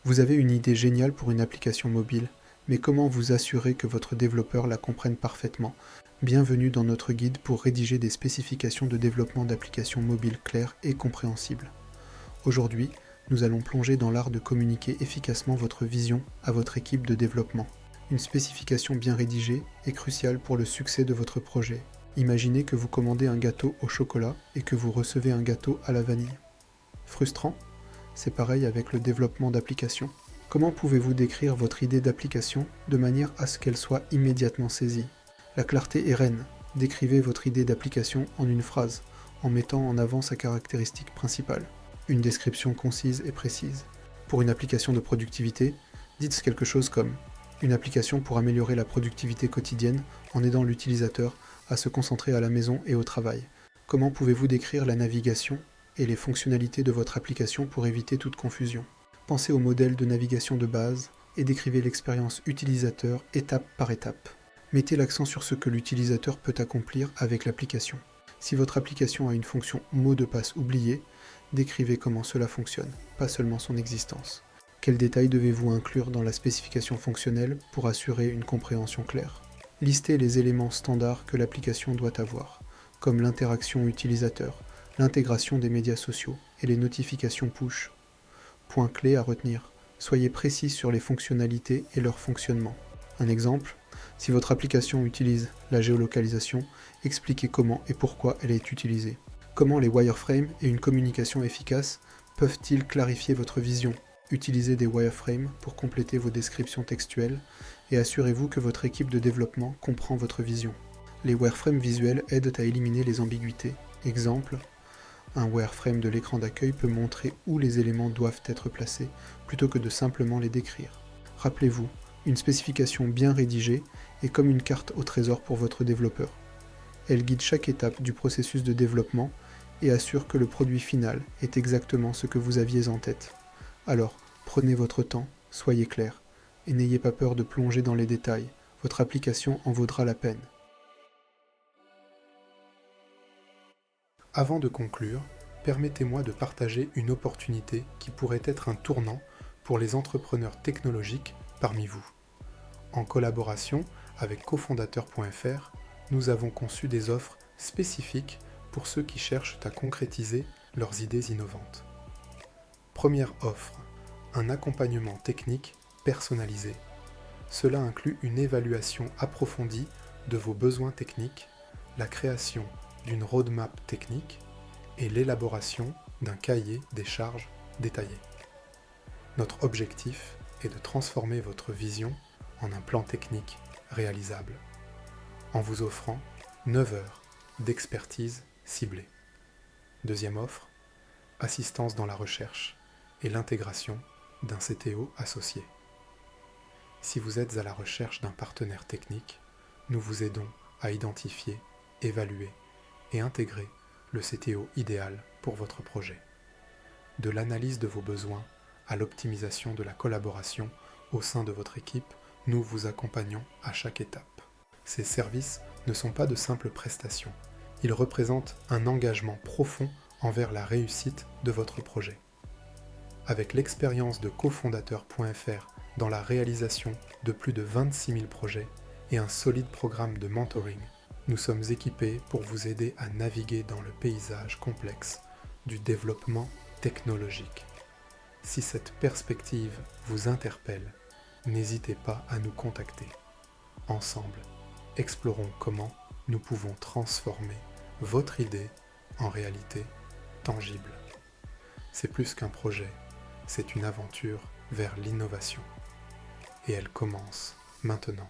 Vous avez une idée géniale pour une application mobile, mais comment vous assurer que votre développeur la comprenne parfaitement? Bienvenue dans notre guide pour rédiger des spécifications de développement d'applications mobiles claires et compréhensibles. Aujourd'hui, nous allons plonger dans l'art de communiquer efficacement votre vision à votre équipe de développement. Une spécification bien rédigée est cruciale pour le succès de votre projet. Imaginez que vous commandez un gâteau au chocolat et que vous recevez un gâteau à la vanille. Frustrant? C'est pareil avec le développement d'applications. Comment pouvez-vous décrire votre idée d'application de manière à ce qu'elle soit immédiatement saisie? La clarté est reine. Décrivez votre idée d'application en une phrase, en mettant en avant sa caractéristique principale. Une description concise et précise. Pour une application de productivité, dites quelque chose comme une application pour améliorer la productivité quotidienne en aidant l'utilisateur à se concentrer à la maison et au travail. Comment pouvez-vous décrire la navigation et les fonctionnalités de votre application pour éviter toute confusion? Pensez au modèle de navigation de base et décrivez l'expérience utilisateur étape par étape. Mettez l'accent sur ce que l'utilisateur peut accomplir avec l'application. Si votre application a une fonction mot de passe oublié, décrivez comment cela fonctionne, pas seulement son existence. Quels détails devez-vous inclure dans la spécification fonctionnelle pour assurer une compréhension claire? Listez les éléments standards que l'application doit avoir, comme l'interaction utilisateur, l'intégration des médias sociaux et les notifications push. Point clé à retenir, soyez précis sur les fonctionnalités et leur fonctionnement. Un exemple, si votre application utilise la géolocalisation, expliquez comment et pourquoi elle est utilisée. Comment les wireframes et une communication efficace peuvent-ils clarifier votre vision? Utilisez des wireframes pour compléter vos descriptions textuelles et assurez-vous que votre équipe de développement comprend votre vision. Les wireframes visuels aident à éliminer les ambiguïtés. Exemple, un wireframe de l'écran d'accueil peut montrer où les éléments doivent être placés, plutôt que de simplement les décrire. Rappelez-vous, une spécification bien rédigée est comme une carte au trésor pour votre développeur. Elle guide chaque étape du processus de développement et assure que le produit final est exactement ce que vous aviez en tête. Alors, prenez votre temps, soyez clair, et n'ayez pas peur de plonger dans les détails, votre application en vaudra la peine. Avant de conclure, permettez-moi de partager une opportunité qui pourrait être un tournant pour les entrepreneurs technologiques parmi vous. En collaboration avec cofondateur.fr, nous avons conçu des offres spécifiques pour ceux qui cherchent à concrétiser leurs idées innovantes. Première offre, un accompagnement technique personnalisé. Cela inclut une évaluation approfondie de vos besoins techniques, la création d'une roadmap technique et l'élaboration d'un cahier des charges détaillé. Notre objectif est de transformer votre vision en un plan technique réalisable, en vous offrant 9 heures d'expertise ciblée. Deuxième offre, assistance dans la recherche et l'intégration d'un CTO associé. Si vous êtes à la recherche d'un partenaire technique, nous vous aidons à identifier, évaluer et intégrer le CTO idéal pour votre projet. De l'analyse de vos besoins à l'optimisation de la collaboration au sein de votre équipe, nous vous accompagnons à chaque étape. Ces services ne sont pas de simples prestations, ils représentent un engagement profond envers la réussite de votre projet. Avec l'expérience de cofondateur.fr dans la réalisation de plus de 26 000 projets et un solide programme de mentoring, nous sommes équipés pour vous aider à naviguer dans le paysage complexe du développement technologique. Si cette perspective vous interpelle, n'hésitez pas à nous contacter. Ensemble, explorons comment nous pouvons transformer votre idée en réalité tangible. C'est plus qu'un projet, c'est une aventure vers l'innovation. Et elle commence maintenant.